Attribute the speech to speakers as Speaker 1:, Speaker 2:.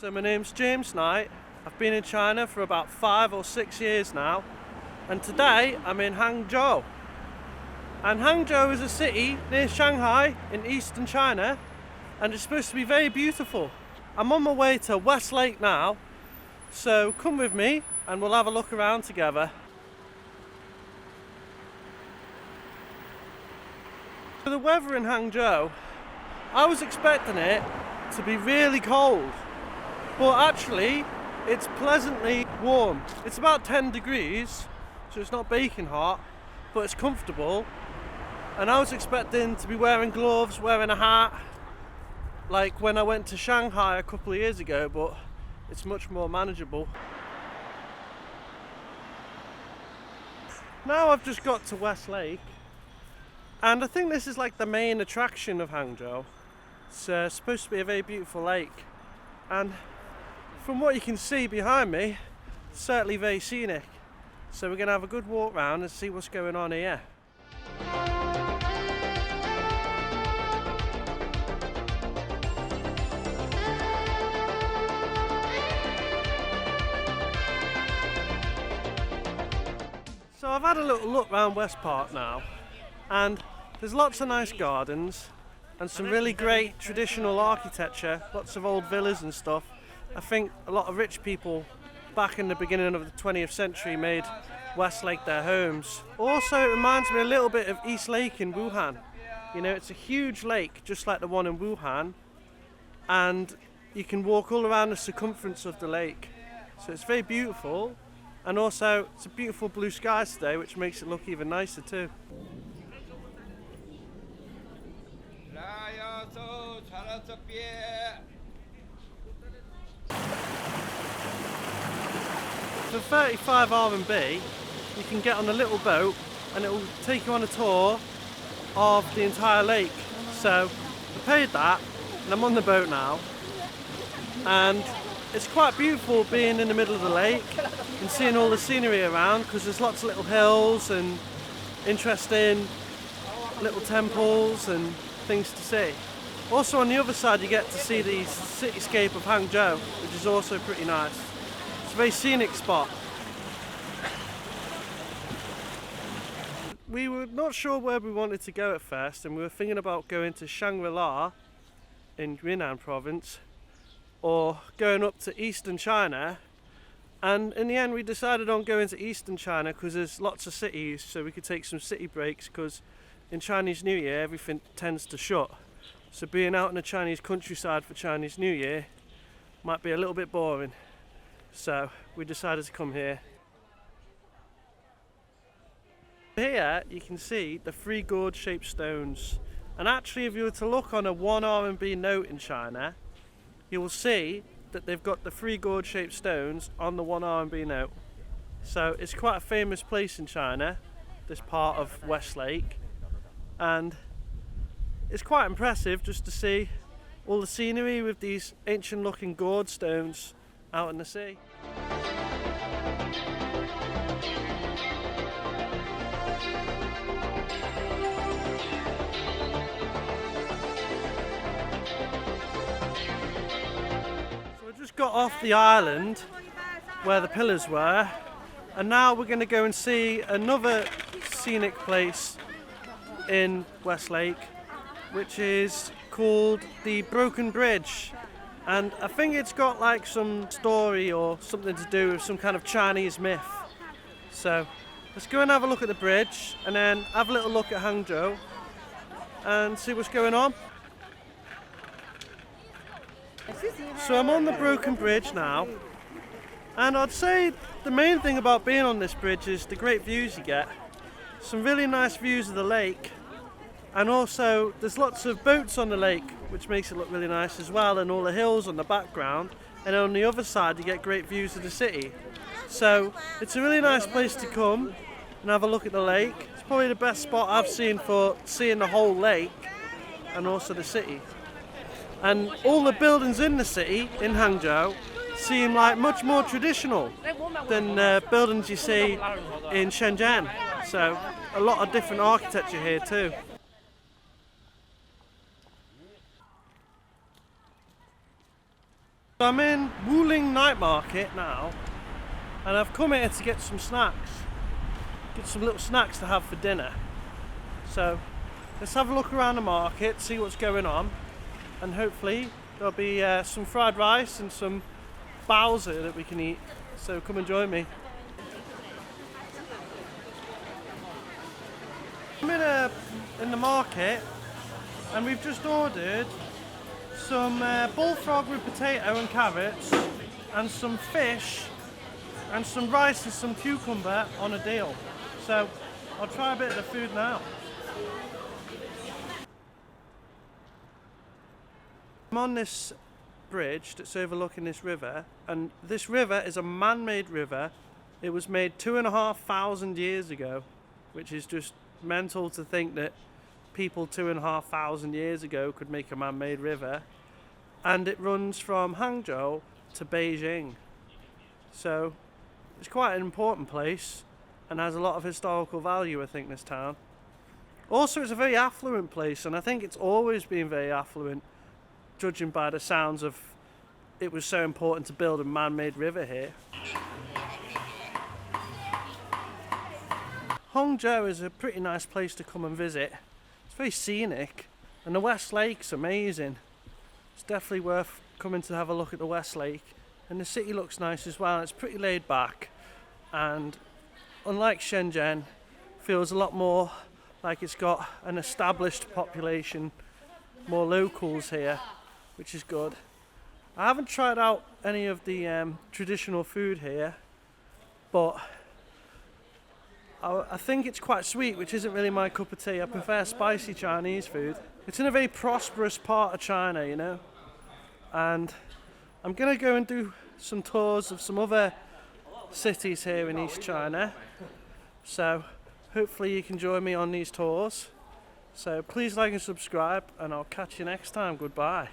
Speaker 1: So my name's James Knight. I've been in China for about 5 or 6 years now, and today I'm in Hangzhou. And Hangzhou is a city near Shanghai in eastern China, and it's supposed to be very beautiful. I'm on my way to West Lake now, so come with me and we'll have a look around together. For the weather in Hangzhou, I was expecting it to be really cold, but actually it's pleasantly warm. It's about 10 degrees, so it's not baking hot, but it's comfortable. And I was expecting to be wearing gloves, wearing a hat, like when I went to Shanghai a couple of years ago, but it's much more manageable. Now I've just got to West Lake, and I think this is like the main attraction of Hangzhou. It's supposed to be a very beautiful lake, and from what you can see behind me, it's certainly very scenic. So we're going to have a good walk around and see what's going on here. So I've had a little look around West Park now, and there's lots of nice gardens and some really great traditional architecture, lots of old villas and stuff. I think a lot of rich people back in the beginning of the 20th century made West Lake their homes. Also, it reminds me a little bit of East Lake in Wuhan. You know, it's a huge lake just like the one in Wuhan, and you can walk all around the circumference of the lake. So it's very beautiful, and also it's a beautiful blue sky today, which makes it look even nicer too. For 35 RMB, you can get on a little boat and it will take you on a tour of the entire lake. So I paid that and I'm on the boat now, and it's quite beautiful being in the middle of the lake and seeing all the scenery around, because there's lots of little hills and interesting little temples and things to see. Also on the other side you get to see the cityscape of Hangzhou, which is also pretty nice. It's a very scenic spot. We were not sure where we wanted to go at first, and we were thinking about going to Shangri-La in Yunnan province, or going up to eastern China, and in the end we decided on going to eastern China because there's lots of cities, so we could take some city breaks, because in Chinese New Year everything tends to shut. So being out in the Chinese countryside for Chinese New Year might be a little bit boring. So we decided to come here. Here you can see the 3 gourd-shaped stones. And actually, if you were to look on a 1 RMB note in China, you will see that they've got the 3 gourd-shaped stones on the 1 RMB note. So it's quite a famous place in China, this part of West Lake. And it's quite impressive just to see all the scenery with these ancient looking gourd stones out in the sea. So I just got off the island where the pillars were, and now we're going to go and see another scenic place in West Lake, which is called the Broken Bridge, and I think it's got like some story or something to do with some kind of Chinese myth. So let's go and have a look at the bridge, and then have a little look at Hangzhou and see what's going on. So I'm on the Broken Bridge now, and I'd say the main thing about being on this bridge is the great views you get. Some really nice views of the lake. And also there's lots of boats on the lake, which makes it look really nice as well, and all the hills on the background, and on the other side you get great views of the city. So it's a really nice place to come and have a look at the lake. It's probably the best spot I've seen for seeing the whole lake and also the city. And all the buildings in the city, in Hangzhou, seem like much more traditional than buildings you see in Shenzhen. So a lot of different architecture here too. I'm in Wuling Night Market now, and I've come here to get some snacks. Get some little snacks to have for dinner. So let's have a look around the market, see what's going on, and hopefully there'll be some fried rice and some baozi that we can eat. So come and join me. I'm in the market, and we've just ordered some bullfrog with potato and carrots, and some fish, and some rice and some cucumber on a deal. So I'll try a bit of the food now. I'm on this bridge that's overlooking this river, and this river is a man-made river. It was made 2,500 years ago, which is just mental to think that people 2,500 years ago could make a man-made river. And it runs from Hangzhou to Beijing. So it's quite an important place and has a lot of historical value, I think, this town. Also, it's a very affluent place, and I think it's always been very affluent, judging by the sounds of it was so important to build a man-made river here. Hangzhou is a pretty nice place to come and visit. It's very scenic, and the West Lake's amazing. It's definitely worth coming to have a look at the West Lake, and the city looks nice as well. It's pretty laid back, and unlike Shenzhen, feels a lot more like it's got an established population, more locals here, which is good. I haven't tried out any of the traditional food here, but I think it's quite sweet, which isn't really my cup of tea. I prefer spicy Chinese food. It's in a very prosperous part of China, you know, and I'm gonna go and do some tours of some other cities here in East China, so hopefully you can join me on these tours. So please like and subscribe, and I'll catch you next time. Goodbye.